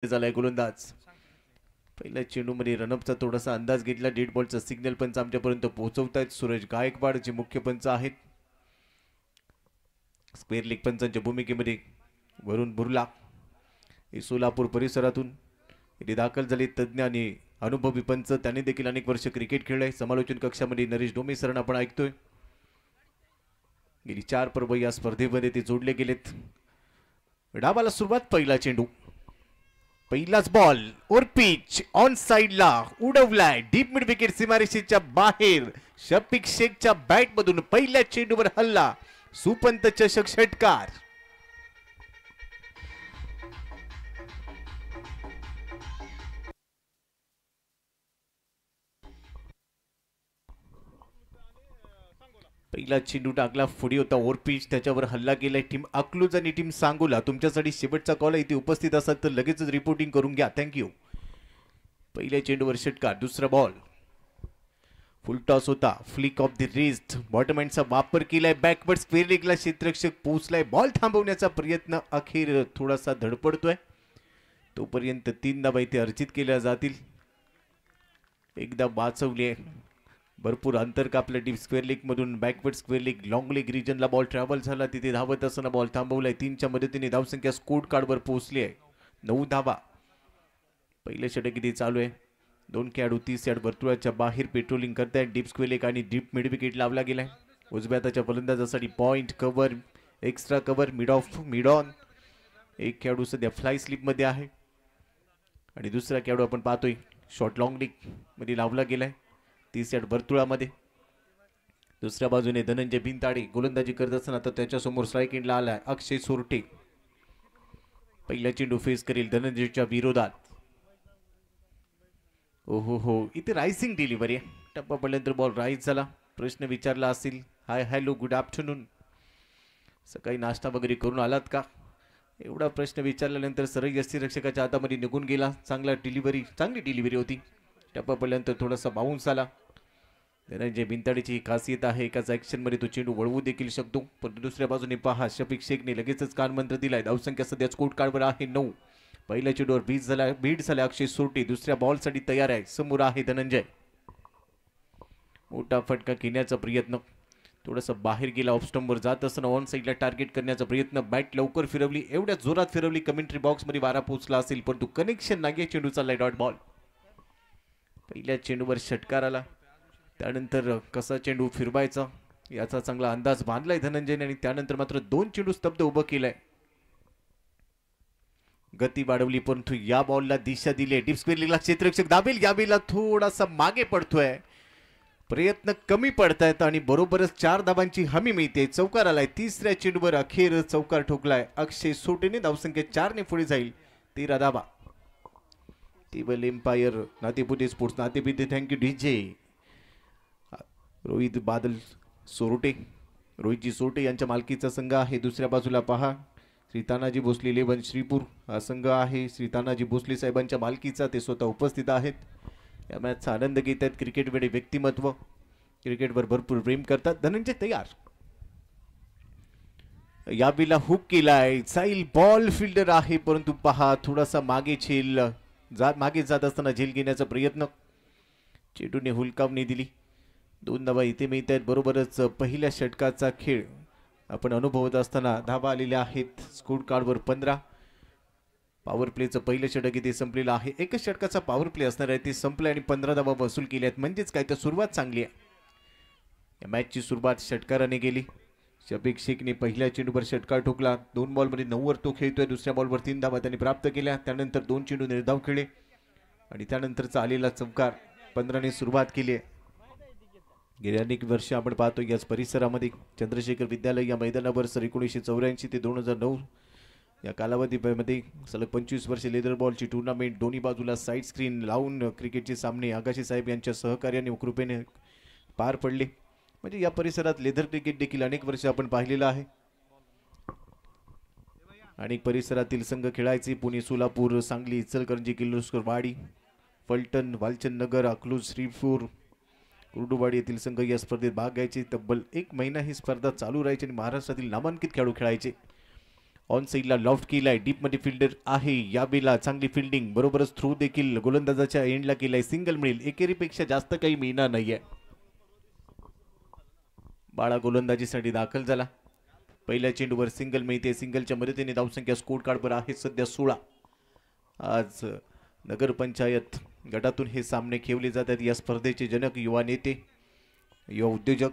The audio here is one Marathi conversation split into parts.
झालाय गोलंदाज. पहिल्या चेंडूमध्ये रनअपचा थोडासा अंदाज घेतला. डेड बॉलचा सिग्नल पंच आमच्यापर्यंत पोहोचवतायत सूरज गायकवाड जे मुख्य पंच आहेत. स्क्वेअर लेग पंचांच्या भूमिकेमध्ये वरुण बुर्ला हे सोलापूर परिसरातून इथे दाखल झाले तज्ज्ञ आणि अनुभवी पंच. त्यांनी देखील अनेक वर्ष क्रिकेट खेळलंय. समालोचन कक्षामध्ये नरेश डोमे सर आपण ऐकतोय. गेली 4 पर्व या स्पर्धेमध्ये ते जोडले गेलेत. डावाला सुरुवात. पहिला चेंडू, पहिलाच बॉल और पिच ऑन साइडला उडवलाय डीप मिड विकेट सीमारेषेच्या बाहेर. शफिक शेखच्या बॅट मधून पहिल्या चेंडूवर हल्ला. सुपंत चषक षटकार. पहिला चेंडू टाकला पुढे होता ओव्हर पिच. त्याच्यावर हल्ला केलाय टीम अकलूज आणि टीम सांगोला. तुमच्यासाठी शेवटचा कॉल आहे. इथे उपस्थित असाल तर लगेचच रिपोर्टिंग करून घ्या. थँक्यू. पहिल्या चेंडूवर षटकार. दुसरा बॉल फुल टॉस होता. Flick off the wrist bottom हँडचा वापर केलाय. बॅकवर्ड स्क्वेअर लेगला क्षेत्ररक्षक पोहोचलाय. बॉल थांबवण्याचा प्रयत्न अखेर थोडासा धडपडतोय. तोपर्यंत 3 धावा इथे अर्जित केल्या जातील. एकदा वाचवली आहे. भरपूर अंतर कापलं डीप स्क्वेअर लेग मधून. Backward square leg long leg रिजनला बॉल ट्रॅव्हल झाला. तिथे धावत असताना बॉल थांबवलाय. 3च्या मदतीने धावसंख्या स्कोर कार्डवर पोहोचली आहे 9 धावा. पहिलं षटक इथे चालू आहे. 2 खेळाडू 30 यार्ड वर्तुळाच्या बाहेर पेट्रोलिंग करतायत. डीप स्क्वेअर लेग आणि डीप मिड विकेट लावला गेलाय. उजव्या हाताच्या फलंदाजासाठी point cover, extra cover, mid off, mid on. एक खेळाडू सध्या फ्लाय स्लिप मध्ये आहे आणि दुसरा खेळाडू आपण पाहतोय शॉर्ट लॉंग लेग मध्ये लावला गेलाय 30 यार्ड वर्तुळामध्ये. दुसऱ्या बाजूने धनंजय भिंताडे गोलंदाजी करत असताना आता त्याच्यासमोर स्ट्राईक एंडला आलाय अक्षय सोरटे. पहिला चेंडू फेस करेल धनंजयच्या विरोधात. हो इथे रायसिंग डिलिव्हरी आहे. टप्पा पडल्यानंतर बॉल राईज झाला. प्रश्न विचारला असेल, हाय हॅलो गुड आफ्टरनून, सकाळी नाश्ता वगैरे करून आलात का, एवढा प्रश्न विचारल्यानंतर सरळ यष्टीरक्षकाच्या हातामध्ये निघून गेला. चांगली डिलिव्हरी होती. टप्पा पडल्यानंतर थोडासा बाउन्स आला. धनंजय भिंताडीची ही खासियत आहे, एकाच ॲक्शनमध्ये तो चेंडू वळवू देखील शकतो. पण दुसऱ्या बाजूने पहा शफिक शेखने लगेचच कानमंत्र दिलाय. धावसंख्या सध्या स्कोर कार्डवर आहे 9. पहिल्या चेंडूवर बीट झाला अक्षय सोरटे. दुसऱ्या बॉलसाठी तयार आहे. समोर आहे धनंजय. मोठा फटका घेण्याचा प्रयत्न, थोडासा बाहेर गेला. ऑफ स्टंपवर जात असताना ऑन साईडला टार्गेट करण्याचा प्रयत्न. बॅट लवकर फिरवली, एवढ्या जोरात फिरवली कमेंट्री बॉक्समध्ये वारा पोहोचला असेल परंतु कनेक्शन नाही. चेंडू चाललाय डॉट बॉल. पहिल्या चेंडूवर षटकार आला. त्यानंतर कसा चेंडू फिरवायचा याचा चांगला अंदाज बांधलाय धनंजयने आणि त्यानंतर मात्र 2 चेंडू स्तब्ध उभं केलंय. गती वाढवली परंतु या बॉलला दिशा दिली. डीप स्क्वेअर लेगला क्षेत्ररक्षक दाबेल, यावेळेला थोडासा मागे पडतोय. प्रयत्न कमी पडतायत आणि बरोबरच 4 धावांची हमी मिळते. चौकार आलाय. तिसऱ्या चेंडूवर अखेर चौकार ठोकलाय अक्षय सोटेने. धावसंख्या 4 ने पुढे जाईल. 13 धावा. Table empire Natepute sports Natepute thank you DJ. Rohit Badal Sorte, रोहितजी सोरटे यांच्या मालकीचा संघ आहे. दुसऱ्या बाजूला पहा श्री तानाजी भोसले 11 श्रीपूर हा संघ आहे. श्री तानाजी भोसले साहेबांच्या मालकीचा. ते स्वतः उपस्थित आहेत. या मॅचचा आनंद घेत आहेत. क्रिकेटकडे व्यक्तिमत्व, क्रिकेटवर भरपूर प्रेम करतात. धनंजय तयार. याबीला हुक केलाय. साईल बॉल फिल्डर आहे परंतु पहा थोडासा मागे जात असताना झेल घेण्याचा प्रयत्न. चेंडूने हुलकावणी दिली. 2 धावा इथे मिळत आहेत. बरोबरच पहिल्या षटकाचा खेळ आपण अनुभवत असताना धावा आलेल्या आहेत स्कोर कार्डवर 15. पॉवर प्लेचं पहिलं षटक इथे संपलेलं आहे. एकच षटकाचा पॉवर प्ले असणार आहे. ते संपलं आणि 15 धावा वसूल केल्या आहेत. म्हणजेच काय तर सुरुवात चांगली आहे. या मॅचची सुरुवात षटकाराने गेली. शफिक शेखने पहिल्या चेंडूवर षटकार ठोकला. 2 बॉलमध्ये 9 वर तो खेळतोय. दुसऱ्या बॉलवर 3 धावा त्यांनी प्राप्त केल्या. त्यानंतर 2 चेंडू निर्धाव खेळले आणि त्यानंतरचा आलेला चौकार 15 ने सुरुवात केली आहे. गेल्या अनेक वर्ष आपण पाहतो याच परिसरामध्ये चंद्रशेखर विद्यालय या मैदानावर 1984 ते 2009 या कालावधीमध्ये सलग 25 वर्षे लेदर बॉलची टुर्नामेंट दोन्ही बाजूला साईड स्क्रीन लावून क्रिकेटचे सामने आगाशी साहेब यांच्या सहकार्याने कृपेने पार पडले. म्हणजे या परिसरात लेदर क्रिकेट देखील अनेक वर्ष आपण पाहिलेलं आहे. अनेक परिसरातील संघ खेळायचे. पुणे, सोलापूर, सांगली, इचलकरंजी, किर्लोस्कर, वाडी, फलटण, वालचंद नगर, अकलूज, श्रीपूर, कुर्डुवाडी येथील संघ या स्पर्धेत भाग घ्यायचे. तब्बल 1 महिना ही स्पर्धा चालू राहायची आणि महाराष्ट्रातील नामांकित खेळाडू खेळायचे. ऑन साईडला लॉफ्ट केलाय, डीप मध्ये फिल्डर आहे यावेळेला, चांगली फिल्डिंग, बरोबरच थ्रू देखील गोलंदाजाच्या एंडला केलाय, सिंगल मिळेल, एकेरीपेक्षा जास्त काही मिळणार नाहीये. बाळा गोलंदाजीसाठी दाखल झाला, पहिल्या चेंडूवर सिंगल मिळते, सिंगलच्या मदतीने धावसंख्या स्कोर कार्डवर आहे सध्या 16. आज नगरपंचायत गटातून हे सामने खेळले जातात. या स्पर्धेचे जनक युवा नेते, युवा उद्योजक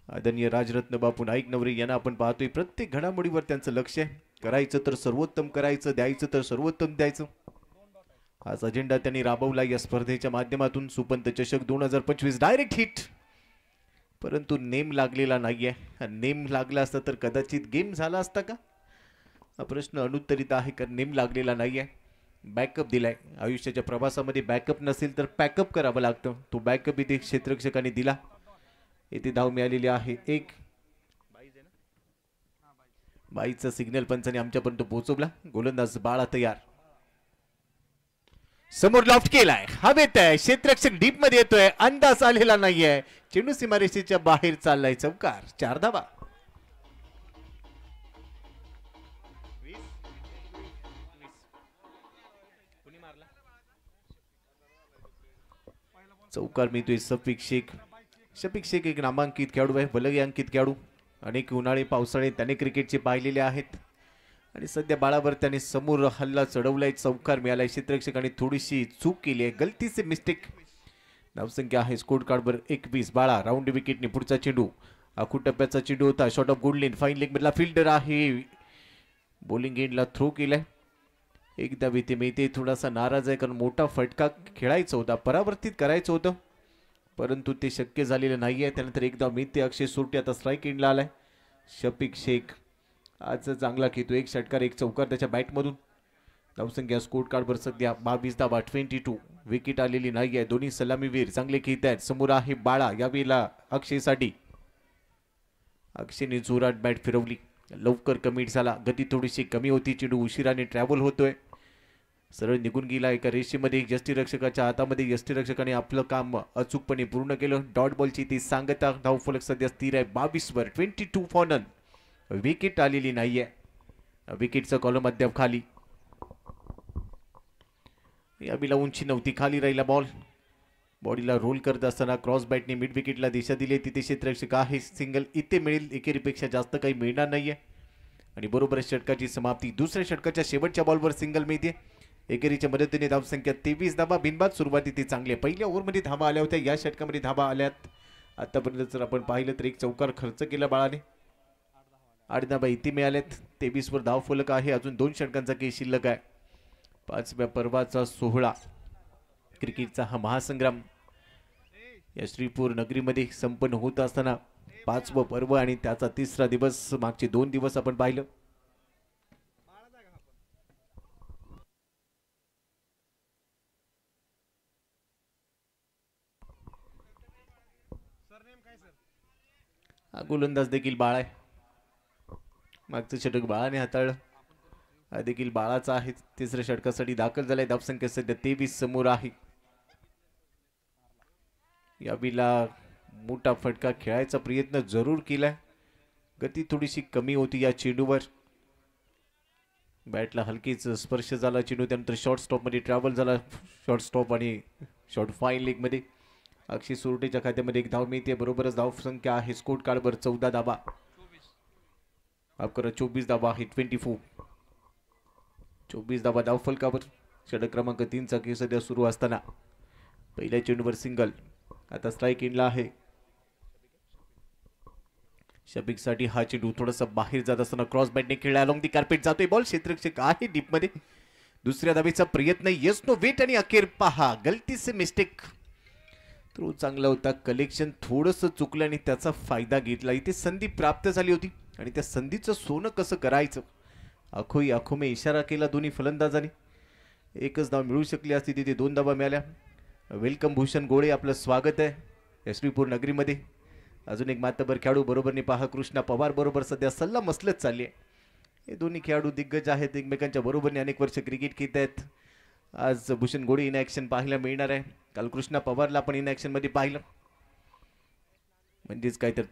आदरणीय राजरत्न बापू नाईक नवरे यांना आपण पाहतोय. प्रत्येक घडामोडीवर त्यांचं लक्ष आहे. करायचं तर सर्वोत्तम करायचं, द्यायचं तर सर्वोत्तम द्यायचं, हाच अजेंडा त्यांनी राबवला या स्पर्धेच्या माध्यमातून. सुपंत चषक 2025 डायरेक्ट हिट, परंतु नेम लागलेला नाहीये. नेम लागला असता तर कदाचित गेम झाला असता का, हा प्रश्न अनुत्तरित आहे, कारण नेम लागलेला नाहीये. बॅकअप दिलाय. आयुष्याच्या प्रवासामध्ये बॅकअप नसेल तर पॅकअप करावं लागतं. तो बॅकअप इथे क्षेत्ररक्षकाने दिला. इथे धाव मिळालेली आहे एक. बाईचा सिग्नल पंचाने आमच्यापर्यंत पोहोचवला. गोलंदाज बाळा तयार, समोर लॉफ्ट केलाय, हवेत आहे, क्षेत्ररक्षक डीप मध्ये येतोय, अंदाज आलेला नाहीये, चेंडू सीमारेषेच्या बाहेर चाललाय, चौकार, 4 धावा. चौकार मिळतोय शफिक शेख. शफिक शेख एक नामांकित खेळाडू आहे, बलगी अंकित खेळाडू. अनेक उन्हाळे पावसाळे त्याने क्रिकेटचे पाहिलेले आहेत आणि सध्या बाळावर त्याने समोर हल्ला चढवलाय. चौकार मिळालाय. क्षेत्ररक्षकाने थोडीशी चूक केली आहे, गलती से मिस्टेक. धावसंख्या आहे स्कोर कार्डवर 21. बाळा राऊंड विकेटने पुढचा चेंडू, आखू टप्प्याचा चेंडू होता, shot of good lane, fine leg मधला फिल्डर आहे, बॉलिंग एंडला थ्रो केलाय. एकदा इथे मिळते, थोडासा नाराज आहे कारण मोठा फटका खेळायचा होता, परावर्तित करायचं होतं, परंतु ते शक्य झालेलं नाहीये. त्यानंतर एकदा मिळते, अक्षय सुरटे आता स्ट्राईक एंडला आलाय. शफिक शेख आज चांगला खेळतो, एक षटकार एक चौकार त्याच्या बॅटमधून. धावसंख्या स्कोर कार्डवर सध्या 22 धावा, 22. विकेट आलेली नाहीये. दोन्ही सलामीवीर चांगले खेळत आहेत. समोर आहे बाळा, यावेळेला अक्षयसाठी. अक्षयने जोरात बॅट फिरवली, लवकर कमिट झाला, गती थोडीशी कमी होती, चेंडू उशिराने ट्रॅव्हल होतोय, सरळ निघून गेला एका रेषेमध्ये. यष्टीरक्षकाच्या हातामध्ये, यष्टीरक्षकाने आपलं काम अचूकपणे पूर्ण केलं. डॉट बॉलची ती सांगता. धावफलक सध्या स्थिर आहे 22 वर, 22 फॉर नन. विकेट आलेली नाहीये. विकेटचा कॉलम अद्याप खाली. या बिला उंची नव्हती, खाली राहिला बॉल. बॉडीला रोल करत असताना क्रॉस बॅटने मिड विकेटला दिशा दिली. तिथे क्षेत्ररक्षक आहे, सिंगल इथे मिळेल, एकेरीपेक्षा जास्त काही मिळणार नाहीये. आणि बरोबर षटकाची समाप्ती. दुसऱ्या षटकाच्या शेवटच्या बॉलवर सिंगल मिळते. एकेरीच्या मदतीने धावसंख्या 23 धावा. बिनबाद सुरुवात इथे चांगली आहे. पहिल्या ओव्हरमध्ये धावा आल्या होत्या, या षटकामध्ये धावा आल्यात. आतापर्यंत जर आपण पाहिलं तर एक चौकार खर्च केला बाळाने, 8 धावा इथे मिळाल्यात. 23 वर धाव फलक आहे. अजून 2 षटकांचा खेळ शिल्लक आहे. 5व्या पर्वाचा सोहळा, क्रिकेटचा हा महासंग्राम या श्रीपूर नगरीमध्ये संपन्न होत असताना 5वं पर्व आणि त्याचा 3रा दिवस. मागचे 2 दिवस आपण पाहिलं. हा गोलंदाज देखील बाळा आहे. मागचं षटक बाळाने हाताळलं, हा देखील बाळाचा आहे. 3ऱ्या षटकासाठी दाखल झालाय. धावसंख्या सध्या 23 समोर आहे. यावेळेला मोठा फटका खेळायचा प्रयत्न जरूर केलाय, गती थोडीशी कमी होती या चेंडूवर. बॅटला हलकीच स्पर्श झाला चेंडू, त्यानंतर शॉर्ट स्टॉप मध्ये ट्रॅव्हल झाला. शॉर्ट स्टॉप आणि शॉर्ट फाईन लेग मध्ये. अक्षय सुरटेच्या खात्यामध्ये एक धाव मिळते. बरोबरच धाव संख्या आहे स्कोर कार्डवर 14 धावा. माफ करा 24 धावा आहे. 24 धावा धाव फलकावर. षटक क्रमांक 3चा खेळ सध्या सुरू असताना पहिल्या चेंडूवर सिंगल. आता स्ट्राईक एंडला आहे. शफिक साठी हा चेंडू थोडासा बाहेर जात असताना क्रॉस बॅटने खेळला, अलॉंग दी कार्पेट जातोय बॉल. क्षेत्ररक्षक आहे डीप मध्ये. दुसऱ्या धावेचा प्रयत्न, येस नो वेट आणि अखेर पहा गलती से मिस्टेक. थ्रो चांगला होता, कलेक्शन थोडंसं चुकलं आणि त्याचा फायदा घेतला. इथे संधी प्राप्त झाली होती आणि त्या संधीचं सोनं कसं करायचं, आखोई आखोमे इशारा केला दोन्ही फलंदाजांनी. एकच धाव मिळू शकली असती, तिथे 2 धावा मिळाल्या. वेलकम भूषण गोळे, आपलं स्वागत आहे श्रीपूर नगरीमध्ये. अजून एक मातबर खेळाडू बरोबरने पहा, कृष्णा पवार बरोबर सध्या सल्ला मसलत चालली आहे. हे दोन्ही खेळाडू दिग्गज आहेत, एकमेकांच्या बरोबरने अनेक वर्ष क्रिकेट खेळत आहेत. आज भूषण गोळे इन ॲक्शन पाहायला मिळणार आहे. काल कृष्णा पवारला आपण इन ॲक्शन मध्ये पाहिलं. म्हणजेच काय तर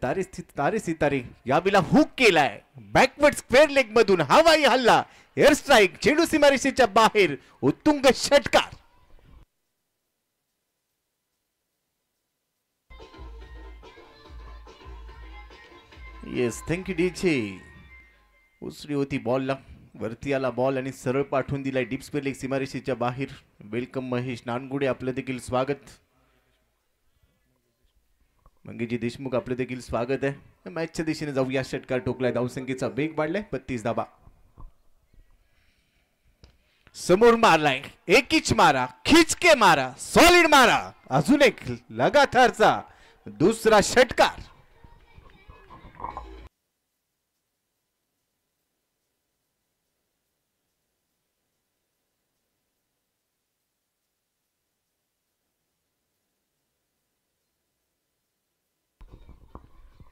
तारे सितारे याबिला हुक केलाय बॅकवर्ड स्क्वेअर लेग मधून हवाई हल्ला एअर स्ट्राईक चेंडू सीमारेषेच्या बाहेर उत्तुंग षटकार. Yes thank you DJ. उसरी होती बॉलला वरती आला बॉल आणि सरळ पाठवून दिलाय डीप स्क्वेअर लेग सीमारेषेच्या बाहेर. वेलकम महेश नानगुडे आपलं देखील स्वागत. मंगेजी देशमुख आपलं देखील स्वागत आहे. मॅचच्या दिशेने जाऊया. षटकार ठोकलाय धावसंख्येचा वेग वाढलाय 32 धाबा. समोर मारलाय एकीच मारा खिच के मारा सॉलिड मारा अजून एक लगातारचा दुसरा षटकार.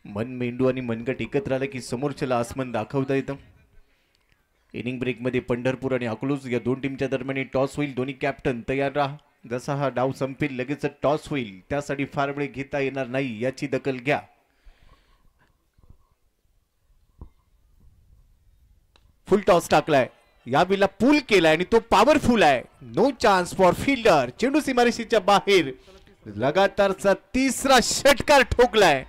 मन मेंदू आणि मनगट एकत्र आलं की समोरच्याला आसमान दाखवता येतं. इनिंग ब्रेक मध्ये पंढरपूर आणि अकलूज या दोन टीमच्या दरम्यान टॉस होईल. दोन्ही कॅप्टन तयार राहा. जसा हा डाव संपेल लगेच टॉस होईल. त्यासाठी फार वेळ घेता येणार नाही याची दखल घ्या. फुल टॉस टाकलाय या बिला पूल केलाय आणि तो पॉवरफुल आहे. No chance for fielder. चेंडू सीमारेषेच्या बाहेर लगातारचा तिसरा षटकार ठोकलाय.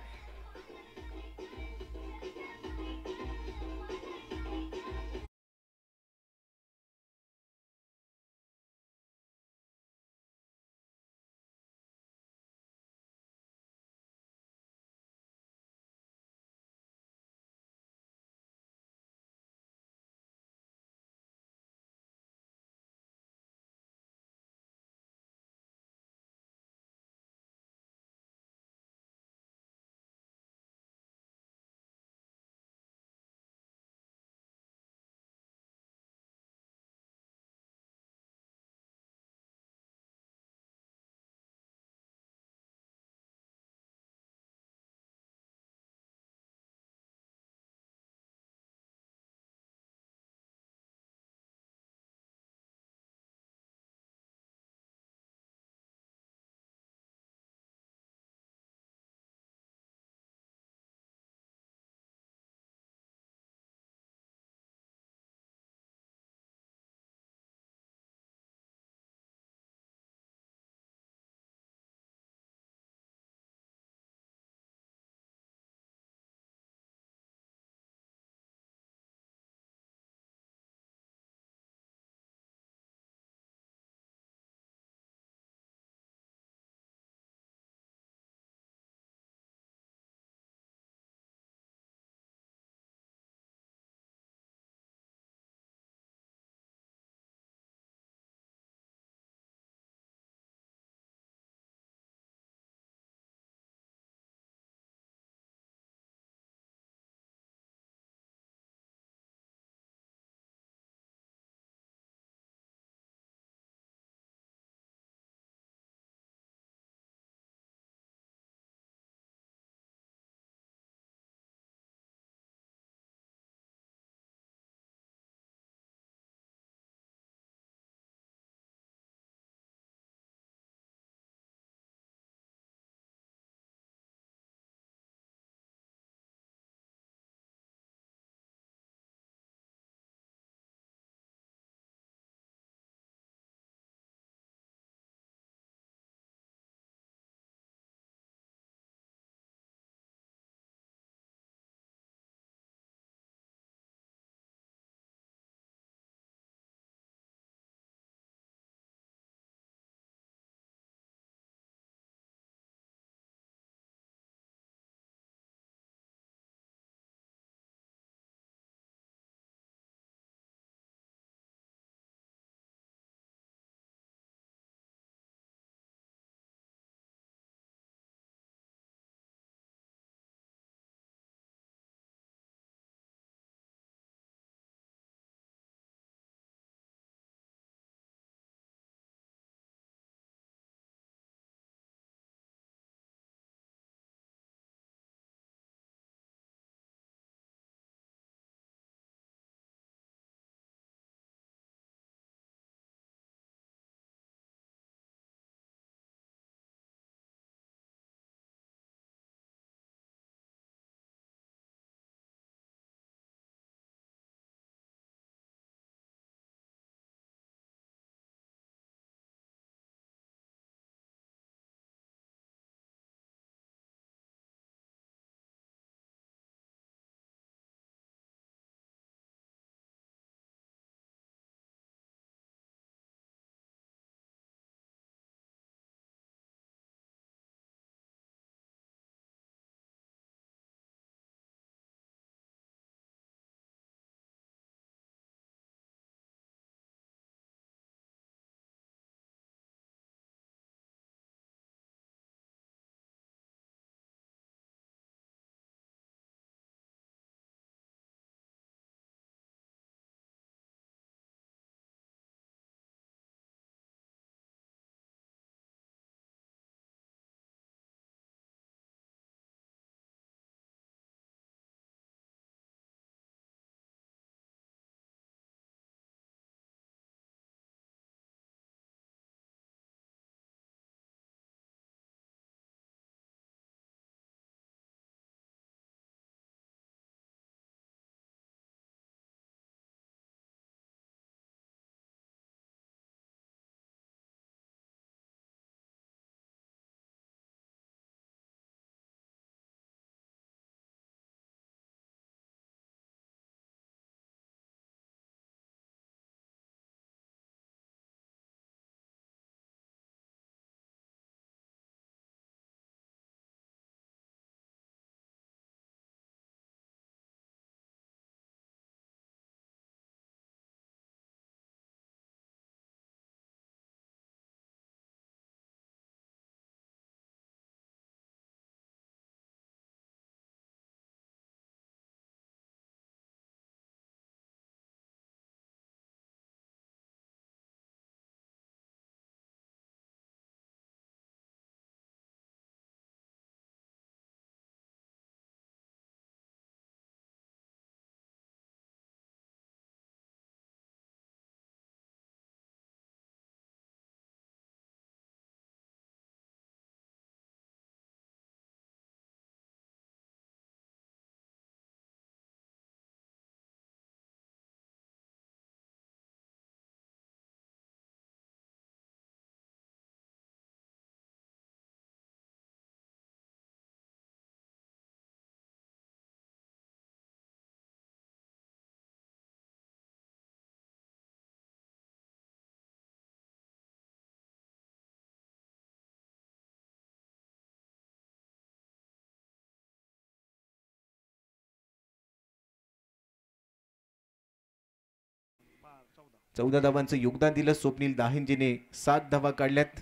14 धावांचं योगदान दिलं. स्वप्नील दाहिंजीने 7 धावा काढल्यात.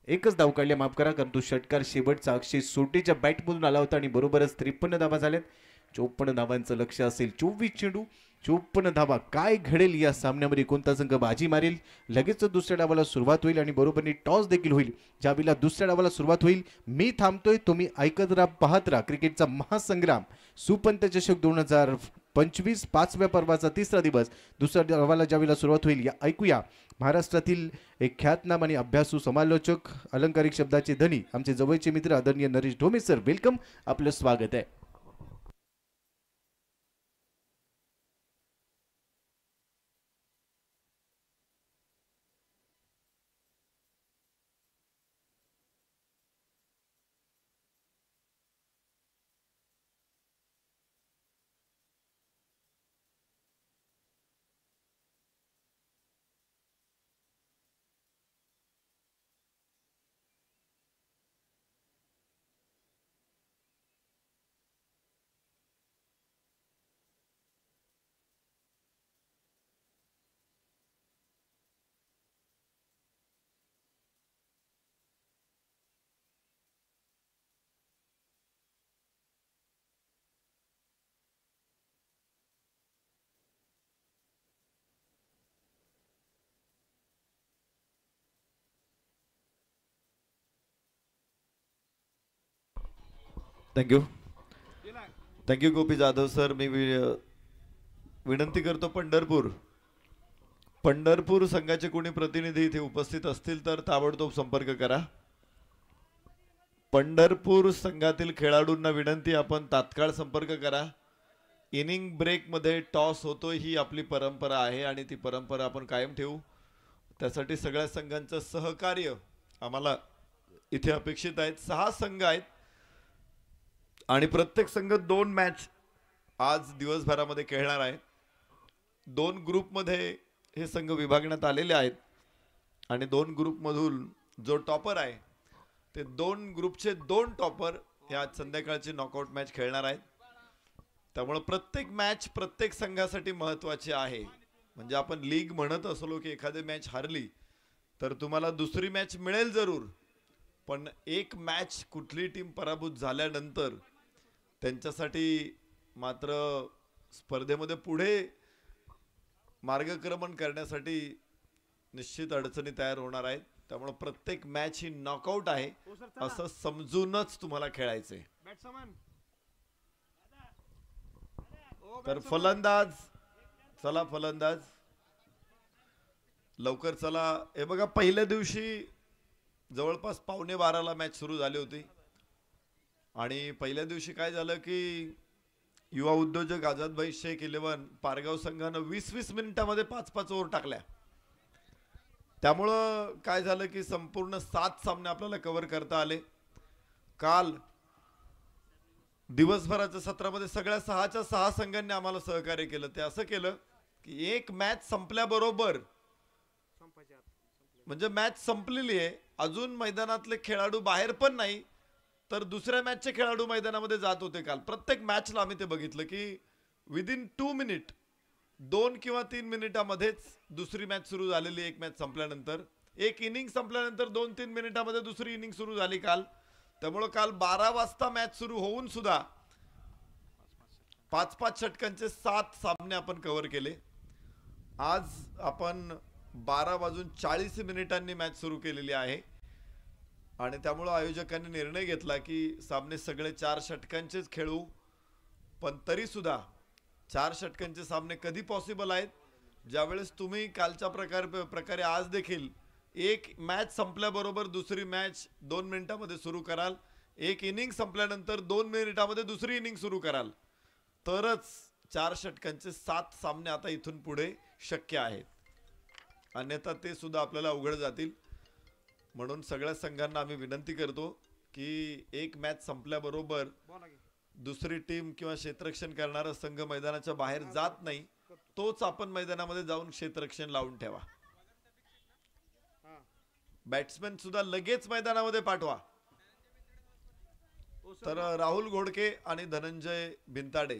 एकच धाव काढल्या, माफ करा, कारण तो षटकार शेवटचा अक्षय सोटेच्या बॅटमधून आला होता आणि बरोबरच 53 धावा झाल्यात. 54 धावांचं लक्ष असेल. 24 चेंडू 54 धावा. काय घडेल या सामन्यामध्ये, कोणता संघ बाजी मारेल? लगेच दुसऱ्या डावाला सुरुवात होईल आणि बरोबरने टॉस देखील होईल. ज्यावेळेला दुसऱ्या डावाला सुरुवात होईल, मी थांबतोय, तुम्ही ऐकत राहा, पाहत राहा. क्रिकेटचा महासंग्राम सुपंत चषक 2025 5व्या पर्वाचा तिसरा दिवस. दुसऱ्या डावाला ज्यावेळेला सुरुवात होईल, या ऐकूया महाराष्ट्रातील एक ख्यातनाम आणि अभ्यासू समालोचक, अलंकारिक शब्दाचे धनी, आमचे जवळचे मित्र आदरणीय नरेश ढोमे सर. वेलकम, आपलं स्वागत आहे. थँक्यू थँक्यू गोपी जाधव सर. मी विनंती करतो, पंढरपूर संघाचे कोणी प्रतिनिधी इथे उपस्थित असतील तर ताबडतोब संपर्क करा. पंढरपूर संघातील खेळाडूंना विनंती, आपण तात्काळ संपर्क करा. इनिंग ब्रेक मध्ये टॉस होतो, ही आपली परंपरा आहे आणि ती परंपरा आपण कायम ठेवू. त्यासाठी सगळ्या संघांचं सहकार्य आम्हाला इथे अपेक्षित आहेत. 6 संघ आहेत आणि प्रत्येक संघ 2 मॅच आज दिवसभरामध्ये खेळणार आहे. 2 ग्रुपमध्ये हे संघ विभागण्यात आलेले आहेत आणि 2 ग्रुपमधून जो टॉपर आहे, ते 2 ग्रुपचे 2 टॉपर हे आज संध्याकाळची नॉकआउट मॅच खेळणार आहेत. त्यामुळे प्रत्येक मॅच प्रत्येक संघासाठी महत्त्वाची आहे. म्हणजे आपण लीग म्हणत असलो की एखादी मॅच हारली तर तुम्हाला दुसरी मॅच मिळेल जरूर, पण एक मॅच कुठली टीम पराभूत झाल्यानंतर त्यांच्यासाठी मात्र स्पर्धेमध्ये पुढे मार्गक्रमण करण्यासाठी निश्चित अडचणी तयार होणार आहेत. त्यामुळे प्रत्येक मॅच ही नॉकआउट आहे असं समजूनच तुम्हाला खेळायचंय. तर फलंदाज, चला फलंदाज लवकर चला. हे बघा, पहिल्या दिवशी जवळपास 11:15 मॅच सुरू झाली होती आणि पहिल्या दिवशी काय झालं की युवा उद्योजक आझादभाई शेख 11 पारगाव संघानं 20-20 मिनिटांमध्ये 5-5 ओव्हर टाकल्या. त्यामुळं काय झालं की संपूर्ण 7 सामने आपल्याला कव्हर करता आले. काल दिवसभराच्या सत्रामध्ये सगळ्या 6च्या 6 संघांनी आम्हाला सहकार्य केलं. ते असं केलं की एक मॅच संपल्याबरोबर, म्हणजे मॅच संपलेली आहे, अजून मैदानातले खेळाडू बाहेर पण नाही, तर दुसऱ्या मॅचचे खेळाडू मैदानामध्ये जात होते. काल प्रत्येक मॅचला आम्ही ते बघितलं की विदिन 2 मिनिट, 2 किंवा 3 मिनिटामध्येच दुसरी मॅच सुरू झालेली. एक मॅच संपल्यानंतर, एक इनिंग संपल्यानंतर 2-3 मिनिटामध्ये दुसरी इनिंग सुरू झाली काल. त्यामुळे काल 12 वाजता मॅच सुरू होऊन सुद्धा 5-5 षटकांचे 7 सामने आपण कव्हर केले. आज आपण 12:40 मॅच सुरू केलेली आहे आणि त्यामुळे आयोजकांनी निर्णय घेतला की सामने सगळे 4 षटकांचेच खेळू. पण तरी सुद्धा 4 षटकांचे सामने कधी पॉसिबल आहेत, ज्यावेळेस तुम्ही कालच्या प्रकारे आज देखील एक मॅच संपल्याबरोबर दुसरी मॅच 2 मिनिटांमध्ये सुरू कराल, एक इनिंग संपल्यानंतर 2 मिनिटांमध्ये दुसरी इनिंग सुरू कराल, तरच 4 षटकांचे 7 सामने आता इथून पुढे शक्य आहेत. अन्यथा ते सुद्धा आपल्याला अवघड जातील. म्हणून सगळ्या संघांना आम्ही विनंती करतो की एक मॅच संपल्याबरोबर दुसरी टीम किंवा क्षेत्ररक्षण करणारा संघ मैदानाच्या बाहेर जात नाही, तोच आपण मैदानामध्ये जाऊन क्षेत्ररक्षण लावून ठेवा. बॅट्समॅन सुद्धा लगेच मैदानामध्ये पाठवा. तर राहुल घोडके आणि धनंजय भिंताडे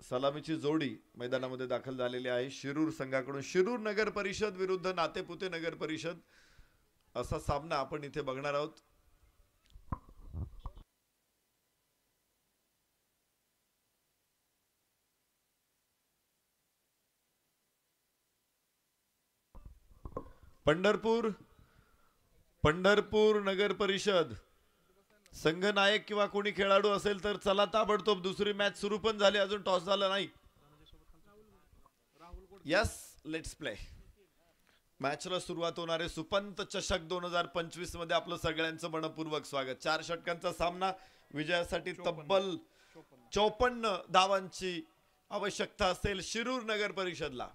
सलामीची जोडी मैदानामध्ये दाखल झालेली आहे शिरूर संघाकडून. शिरूर नगर परिषद विरुद्ध नातेपुते नगर परिषद असा सामना आपण इथे बघणार आहोत. पंढरपूर नगर परिषद संघनायक किंवा कोणी खेळाडू असेल तर चला ताबडतोब. दुसरी मॅच सुरू पण झाली, अजून टॉस झाला नाही. Yes, let's play. मॅचला सुरुवात होणारे सुपंत चषक 2025 मध्ये आपलं सगळ्यांचं मनपूर्वक स्वागत. 4 षटकांचा सामना, विजयासाठी तब्बल 54 धावांची आवश्यकता असेल शिरूर नगर परिषदला.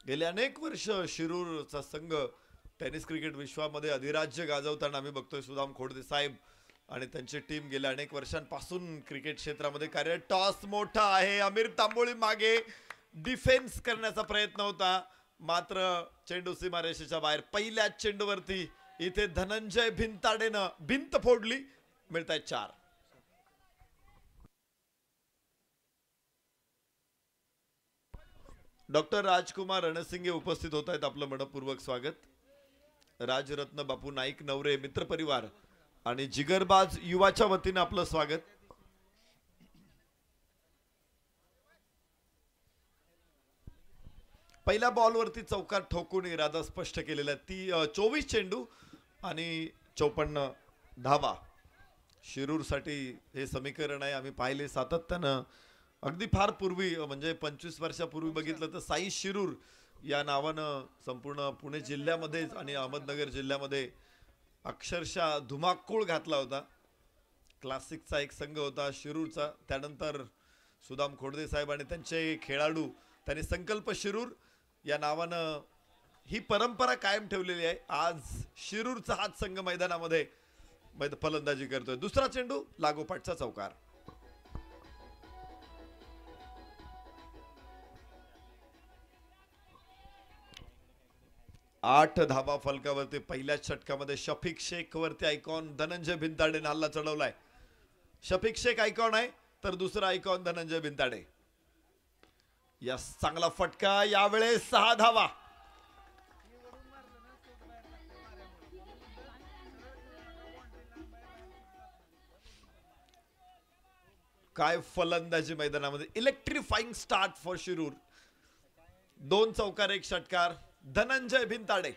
गेले अनेक वर्ष शिरूरचा संघ टेनिस क्रिकेट विश्वामध्ये अधिराज्य गाजवताना आम्ही बघतोय. सुदाम खोडदे साहेब आणि त्यांची टीम गेल्या अनेक वर्षांपासून क्रिकेट क्षेत्रामध्ये कार्यरत. टॉस मोठा आहे, आमिर तांबोळी मागे डिफेन्स करण्याचा प्रयत्न होता, मात्र चेंडू सीमारेषेच्या बाहेर. पहिल्याच चेंडूवरती इथे धनंजय भिंताडेनं भिंत फोडली. मिळतायत 4. डॉक्टर राजकुमार रणसिंगे उपस्थित होत आहेत, आपलं मनपूर्वक स्वागत. राजरत्न बापू नाईक नवरे मित्रपरिवार आणि जिगरबाज युवाच्या वतीने आपलं स्वागत. पहिल्या बॉलवरती चौकार ठोकून इरादा स्पष्ट केलेला आहे. ती 24 चेंडू आणि 54 धावा शिरूरसाठी हे समीकरण आहे. आम्ही पाहिले सातत्यानं, अगदी फार पूर्वी म्हणजे 25 वर्षापूर्वी बघितलं तर साई शिरूर या नावानं संपूर्ण पुणे जिल्ह्यामध्ये आणि अहमदनगर जिल्ह्यामध्ये अक्षरशः धुमाकूळ घातला होता. क्लासिकचा एक संघ होता शिरूरचा. त्यानंतर सुदाम खोडदे साहेब आणि त्यांचे खेळाडू त्यांनी संकल्प शिरूर या नावानं ही परंपरा कायम ठेवलेली आहे. आज शिरूरचा हाच संघ मैदानामध्ये फलंदाजी करतोय. दुसरा चेंडू लागोपाठचा चौकार. 8 धावा फलकावरती. पहिल्याच षटकामध्ये शफिक शेख वरती आयकॉन धनंजय भिंताडेने हल्ला चढवलाय. शफिक शेख आयकॉन आहे तर दुसरा आयकॉन धनंजय भिंताडे. यस, चांगला फटका. यावेळेस 6 धावा. काय फलंदाजी मैदानामध्ये. इलेक्ट्रिफाईंग स्टार्ट फॉर शिरूर. 2 चौकार 1 षटकार. धनंजय भिंताडे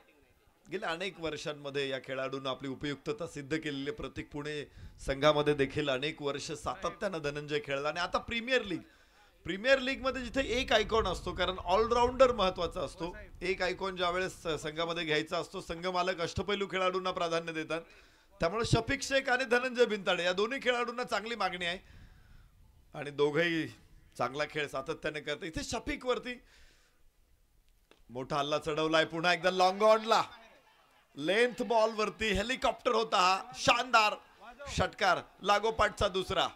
गेल्या अनेक वर्षांमध्ये या खेळाडूंना आपली उपयुक्तता सिद्ध केलेली. प्रत्येक पुणे संघामध्ये देखील अनेक वर्ष सातत्यानं धनंजय खेळला. आणि आता प्रीमियर लीग मध्ये जिथे एक आयकॉन असतो, कारण ऑलराऊंडर महत्वाचा असतो, एक आयकॉन ज्या वेळेस संघामध्ये घ्यायचा असतो, संघ मालक अष्टपैलू खेळाडूंना प्राधान्य देतात. त्यामुळे शफिक शेख आणि धनंजय भिंताडे या दोन्ही खेळाडूंना चांगली मागणी आहे आणि दोघेही चांगला खेळ सातत्याने करतात. इथे शफिक वरती मोठा हल्ला चढवलाय. पुन्हा एकदा लॉंग ऑनला लेंथ बॉल वरती हेलिकॉप्टर होता हा. शानदार षटकार. लागोपाठचा दुसरा.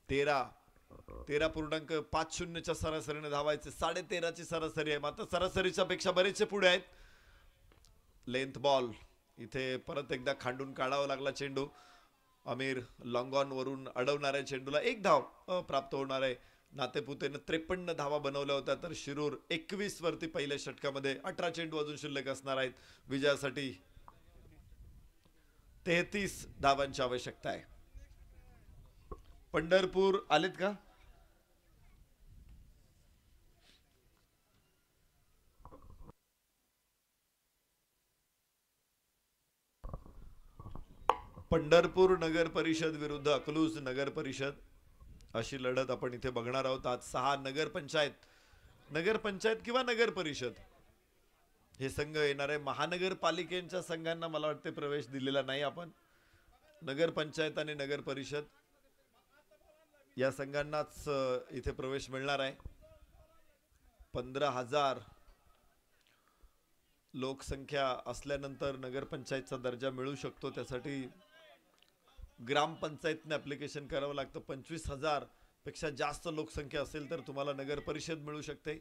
तेरा पूर्णांक 5-0च्या सरासरीने धावायचे. 13.5ची सरासरी आहे, मात्र सरासरीच्या पेक्षा बरेचसे पुढे आहेत. लेंथ बॉल इथे परत एकदा खांडून काढावा लागला चेंडू. अमीर लॉंगॉन वरून अडवणाऱ्या चेंडूला 1 धाव प्राप्त होणार आहे. नातेपुतेने 53 धावा बनवल्या होत्या तर शिरूर 21 वरती पहिल्या षटकामध्ये. 18 चेंडू अजून शिल्लक असणार आहेत. विजयासाठी 33 धावांची आवश्यकता आहे. पंढरपूर आलेत का? पंढरपूर नगर परिषद विरुद्ध अकलूज नगर परिषद अशी लढत आपण इथे बघणार आहोत. आज 6 नगरपंचायत किंवा नगर परिषद हे संघ येणार आहे. महानगरपालिकेच्या संघांना मला वाटते प्रवेश दिलेला नाही आपण. नगरपंचायत आणि नगर परिषद या संघांनाच इथे प्रवेश मिळणार आहे. 15,000 लोकसंख्या असल्यानंतर नगरपंचायतचा दर्जा मिळू शकतो. त्यासाठी ग्रामपंचायतने ऍप्लिकेशन करावं लागतं. 25,000 पेक्षा जास्त लोकसंख्या असेल तर तुम्हाला नगर परिषद मिळू शकते.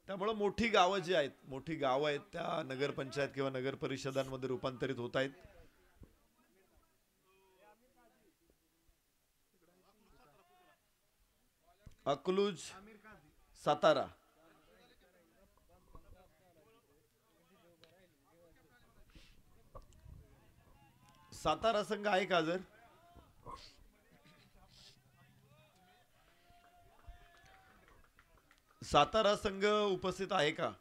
त्यामुळे मोठी गावं जी आहेत, मोठी गावं आहेत त्या नगरपंचायत किंवा नगर परिषदांमध्ये रूपांतरित होत आहेत. अकलूज सातारा सातारा संघ आहे का जर? सातारा संघ उपस्थित आहे का?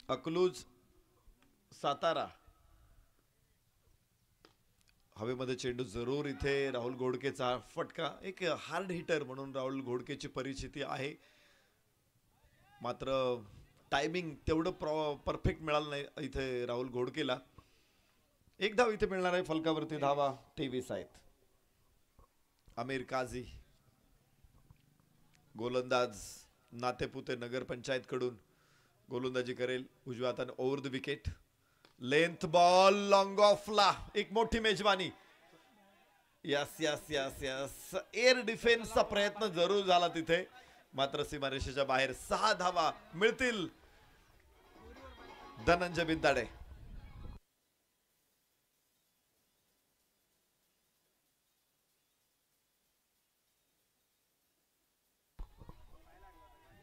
अकलूज सातारा हवेमध्ये चेंडू जरूर. इथे राहुल घोडकेचा फटका. एक हार्ड हिटर म्हणून राहुल घोडकेची परिचिती आहे, मात्र टायमिंग तेवढं परफेक्ट मिळालं नाही इथे राहुल घोडकेला. एक धाव इथे मिळणार आहे. फलकावरती धावा 23 आहेत. आमिर काझी गोलंदाज नातेपुते नगरपंचायत कडून गोलंदाजी करेल. उजव्या हाताने over the wicket. Length ball long ऑफला. एक मोठी मेजबानी. Yes yes yes yes air डिफेन्सचा प्रयत्न जरूर झाला तिथे, मात्र सीमारेषेच्या बाहेर. 6 धावा मिळतील धनंजय बिंदाडे.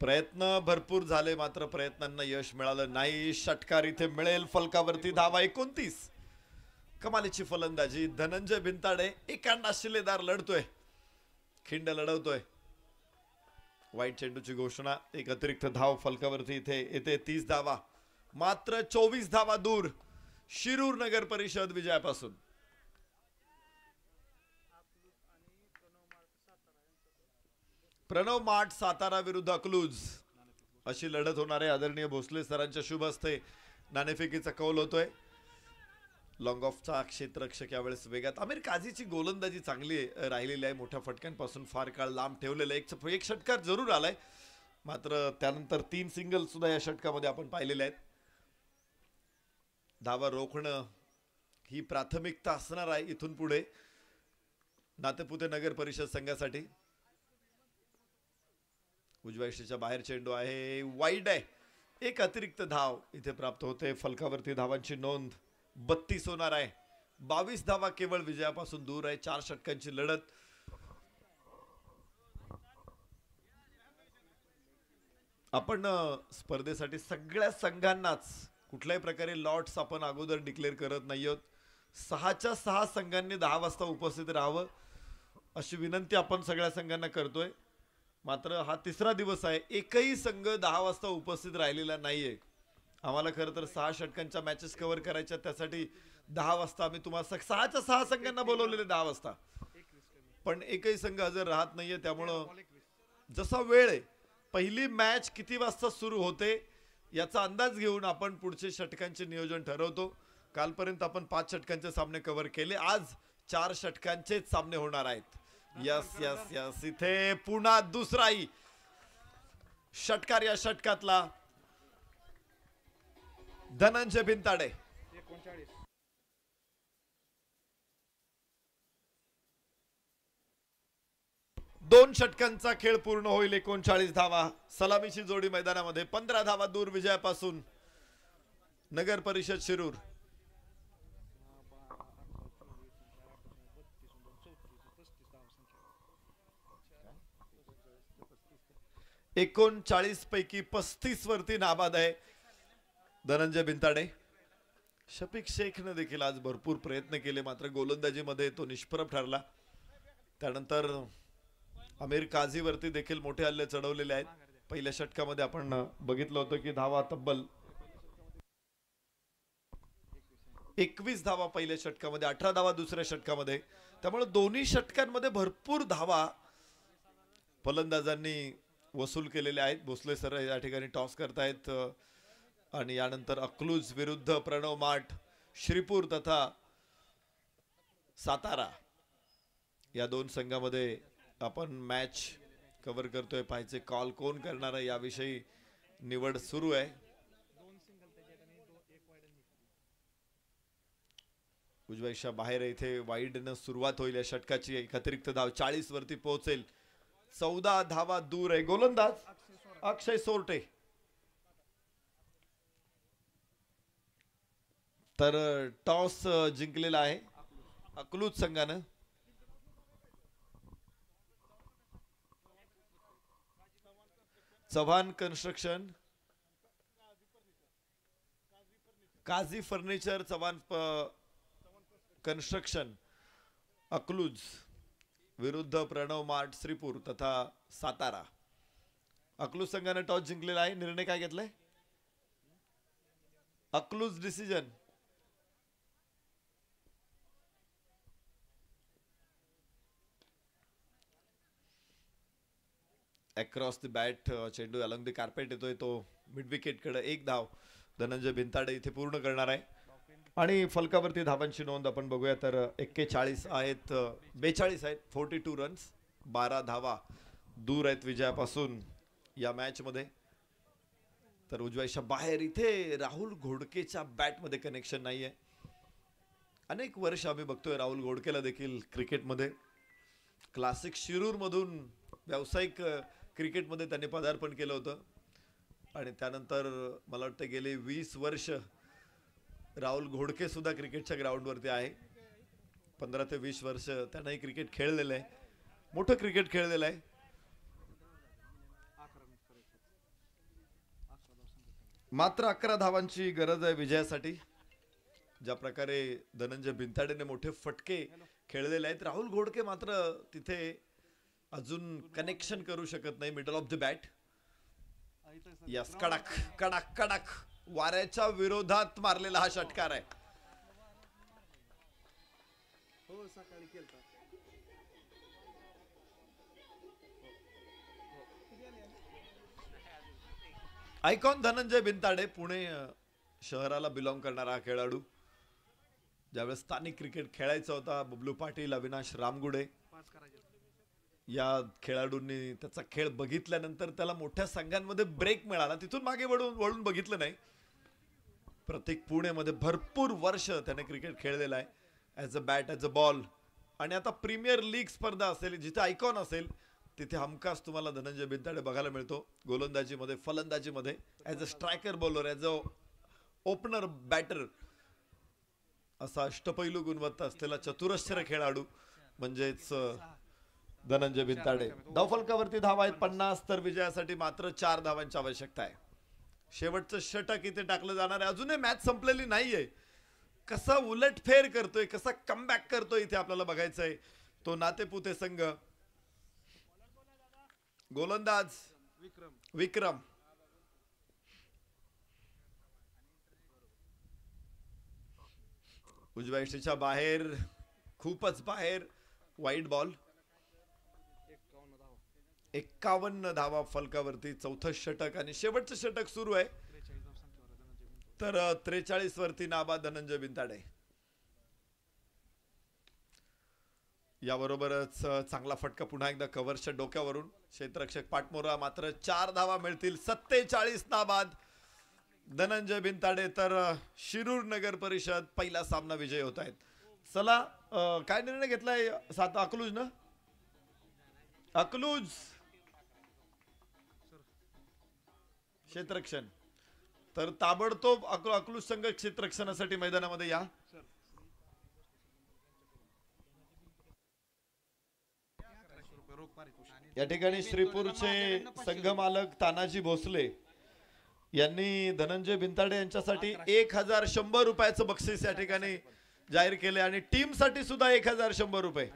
प्रयत्न भरपूर झाले मात्र प्रयत्नांना यश मिळालं नाही. षटकार इथे मिळेल. फलकावरती धावा 29. कमालीची फलंदाजी धनंजय बिंताडे. एकांना शिलेदार लढतोय, खिंड लढवतोय. वाईट चेंडूची घोषणा. एक अतिरिक्त धाव फलकावरती इथे येते. 30 धावा मात्र 24 धावा दूर शिरूर नगर परिषद विजयापासून. प्रणव माठ सातारा विरुद्ध अकलूज अशी लढत होणार आहे. आदरणीय भोसले सरांच्या शुभ हस्ते नाणेफेकीचा कौल होतोय. लॉंग ऑफचा क्षेत्ररक्षक यावेळेस वेगात. आमिर काझीची गोलंदाजी चांगली राहिलेली आहे. मोठ्या फटक्यांपासून फार काळ लांब ठेवलेलं आहे. एक षटकार जरूर आलाय, मात्र त्यानंतर 3 सिंगल सुद्धा या षटकामध्ये आपण पाहिलेले आहेत. धावा रोखणं ही प्राथमिकता असणार आहे इथून पुढे नातेपुते नगर परिषद संघासाठी. उजव्या यष्टीच्या बाहेर चेंडू आहे, वाईड आहे. एक अतिरिक्त धाव इथे प्राप्त होते. फलकावरती धावांची नोंद 32 होणार आहे. 22 धावा केवळ विजयापासून दूर आहे. 4 षटकांची लढत. आपण स्पर्धेसाठी सगळ्या संघांनाच कुठल्याही प्रकारे लॉट्स आपण अगोदर डिक्लेअर करत नाही आहोत. 6च्या 6 संघांनी 10 वाजता उपस्थित राहावं अशी विनंती आपण सगळ्या संघांना करतोय. मात्र हा 3रा दिवस आहे. एकही संघ 10 वाजता उपस्थित राहिलेला नाहीये. आम्हाला खरं तर 6 षटकांच्या मॅचेस कव्हर करायच्या, त्यासाठी 10 वाजता आम्ही तुम्हाला 6च्या 6 संघांना बोलवलेले 10 वाजता, पण एकही संघ हजर राहत नाहीये. त्यामुळं जसा वेळ आहे, पहिली मॅच किती वाजता सुरू होते याचा अंदाज घेऊन आपण पुढचे षटकांचे नियोजन ठरवतो. कालपर्यंत आपण 5 षटकांचे सामने कव्हर केले. आज 4 षटकांचेच सामने होणार आहेत. यस यस यस इथे पुन्हा दुसराही षटकार या षटकातला धनंजय बिंताडे. 2 षटकांचा खेळ पूर्ण होईल. 39 धावा. सलामीची जोडी मैदानामध्ये. 15 धावा दूर विजयापासून नगर परिषद शिरूर. एकोणचाळीस पैकी 35 वरती नाबाद आहे धनंजय बिंताडे. शफिक शेखने देखील आज भरपूर प्रयत्न केले, मात्र गोलंदाजीमध्ये तो निष्प्रभ ठरला. त्यानंतर आमिर काझीवरती देखील मोठे हल्ले चढवलेले आहेत. पहिल्या षटकामध्ये आपण बघितलं होतं की धावा तब्बल 21 धावा पहिल्या षटकामध्ये, 18 धावा दुसऱ्या षटकामध्ये. त्यामुळे दोन्ही षटकांमध्ये भरपूर धावा फलंदाजांनी वसूल केलेल्या आहेत. भोसले सर या ठिकाणी टॉस करतायत आणि यानंतर अकलूज विरुद्ध प्रणव माठ, श्रीपूर तथा सातारा या दोन संघामध्ये आपण मॅच कव्हर करतोय. पाहायचे कॉल कोण करणार आहे याविषयी निवड सुरू आहे. उजव्याच्या बाहेर इथे वाईडनं सुरुवात होईल या षटकाची. एक अतिरिक्त धाव 40 वरती पोहोचेल. 14 धावा दूर आहे. गोलंदाज अक्षय सोरटे. तर टॉस जिंकलेला आहे अकलूज संघानं. Chavan construction, Kazi furniture, Chavan construction Akluj विरुद्ध प्रणव मार्ट श्रीपूर तथा सातारा. अकलूज संघाने टॉस जिंकलेला आहे. निर्णय काय घेतलाय? Akluj decision. Across the bat चेंडू अलॉंग द कार्पेट येतोय तो मिड विकेट कडे. एक धाव धनंजय भिंताडे इथे पूर्ण करणार आहे. आणि फलकावरती धावांची नोंद आपण बघूया तर 41 आहेत, 42 आहेत. 42 रन्स, 12 धावा दूर आहेत विजयापासून या मॅच मध्ये. तर उजव्याच्या बाहेर इथे राहुल घोडकेच्या बॅट मध्ये कनेक्शन नाहीये. अनेक वर्ष आम्ही बघतोय राहुल घोडकेला देखील क्रिकेटमध्ये. क्लासिक शिरूर मधून व्यावसायिक क्रिकेटमध्ये त्यांनी पदार्पण केलं होतं आणि त्यानंतर मला वाटतं गेले 20 वर्ष राहुल घोडके सुद्धा क्रिकेटच्या ग्राउंडवरती आहे. 15 ते 20 वर्ष त्यांनाही क्रिकेट खेळलेलं आहे. मोठं क्रिकेट खेळलेलं आहे. मात्र 11 धावांची गरज आहे विजयासाठी. ज्या प्रकारे धनंजय भिंताडेने मोठे फटके खेळलेले आहेत, राहुल घोडके मात्र तिथे अजून कनेक्शन करू शकत नाही. Middle of the bat. Yes, कडक कडक कडक वाऱ्याच्या विरोधात मारलेला हा षटकार आहे. आयकॉन धनंजय भिंताडे, पुणे शहराला बिलॉंग करणारा हा खेळाडू. ज्यावेळेस स्थानिक क्रिकेट खेळायचा होता, बबलू पाटील, अविनाश रामगुडे या खेळाडूंनी त्याचा खेळ बघितल्यानंतर त्याला मोठ्या संघांमध्ये ब्रेक मिळाला. तिथून मागे वळून बघितलं नाही. प्रत्येक पुणेमध्ये भरपूर वर्ष त्याने क्रिकेट खेळलेला आहे as a bat, as a ball. आणि आता प्रीमियर लीग स्पर्धा असेल, जिथे आयकॉन असेल तिथे हमखास तुम्हाला धनंजय भिंताडे बघायला मिळतो. गोलंदाजीमध्ये, फलंदाजीमध्ये, as a striker bowler, as a opener batter, असा अष्टपैलू गुणवत्ता असलेला चतुरस्र खेळाडू म्हणजेच धनंजय भिंताडे. धावफलकावरती धावा आहेत 50. तर विजयासाठी मात्र 4 धावांची आवश्यकता आहे. शेवटचं षटक इथे टाकलं जाणार आहे. अजूनही मॅच संपलेली नाहीये. कसा उलटफेर करतोय, कसा कमबॅक करतोय इथे आपल्याला बघायचंय तो नातेपुते संघ. गोलंदाज विक्रम. उजव्या यष्टीच्या बाहेर, खूपच बाहेर, वाईड बॉल. 51 धावा फलकावरती. चौथं षटक आणि शेवटचं षटक सुरू आहे. तर 43 वरती नाबाद धनंजय भिंताडे. याबरोबरच चांगला फटका पुन्हा एकदा कव्हरच्या डोक्यावरून. क्षेत्ररक्षक पाटमोरा. मात्र 4 धावा मिळतील. 47 नाबाद धनंजय भिंताडे. तर शिरूर नगर परिषद पहिला सामना विजय होत आहेत. चला, काय निर्णय घेतलाय अकलूज ना? अकलूज क्षेत्ररक्षण. तर ताबडतोब अकलूज संघ क्षेत्ररक्षणासाठी मैदानामध्ये या. या ठिकाणी श्रीपूरचे संघ मालक तानाजी भोसले यांनी धनंजय भिंताडे यांच्यासाठी 1100 रुपयाचं बक्षीस या ठिकाणी जाहीर केले आणि टीम साठी सुद्धा 1100 रुपये.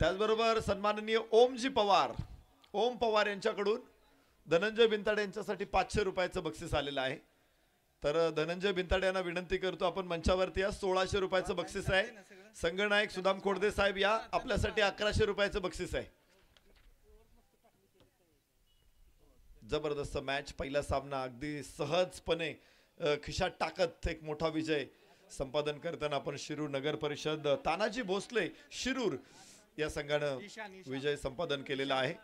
त्याचबरोबर सन्माननीय ओमजी पवार, ओम पवार यांच्याकडून धनंजय बिनताडे यांच्यासाठी 500 रुपयाचं बक्षीस आलेलं आहे. तर धनंजय बिनताडे यांना विनंती करतो आपण मंचावरती या. 1600 रुपयाचं बक्षीस आहे. संघनायक सुदाम खोडदे साहेब या, आपल्यासाठी 1100 रुपयाचं बक्षीस आहे. जबरदस्त मॅच, पहिला सामना अगदी सहजपणे खिशात टाकत एक मोठा विजय संपादन करताना आपण शिरूर नगर परिषद तानाजी भोसले शिरूर या संघानं विजय संपादन केलेला आहे.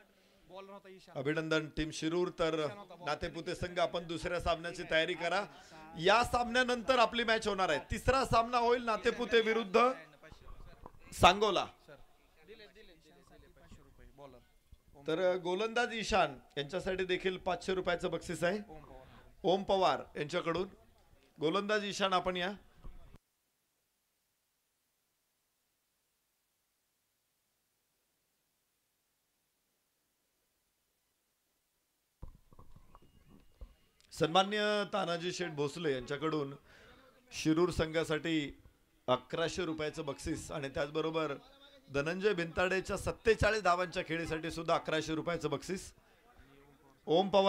अभिनंदन टीम शिरूर. तर नातेपुते संघ आपण दुसऱ्या सामन्याची तयारी करा. या सामन्यानंतर आपली मॅच होणार आहे. तिसरा सामना होईल नातेपुते विरुद्ध सांगोला. तर गोलंदाज ईशान यांच्यासाठी देखील 500 रुपयाचं बक्षीस आहे ओम पवार यांच्याकडून. गोलंदाज ईशान आपण या. सन्मान्य तानाजी शेठ भोसले यांच्याकडून शिरूर संघासाठी 1100 रुपयाचं बक्षीस आणि त्याचबरोबर धनंजय बिनताडेच्या 47 धावांच्या खेळीसाठी सुद्धा 1100 रुपयाचं बक्षीस. ओम पवार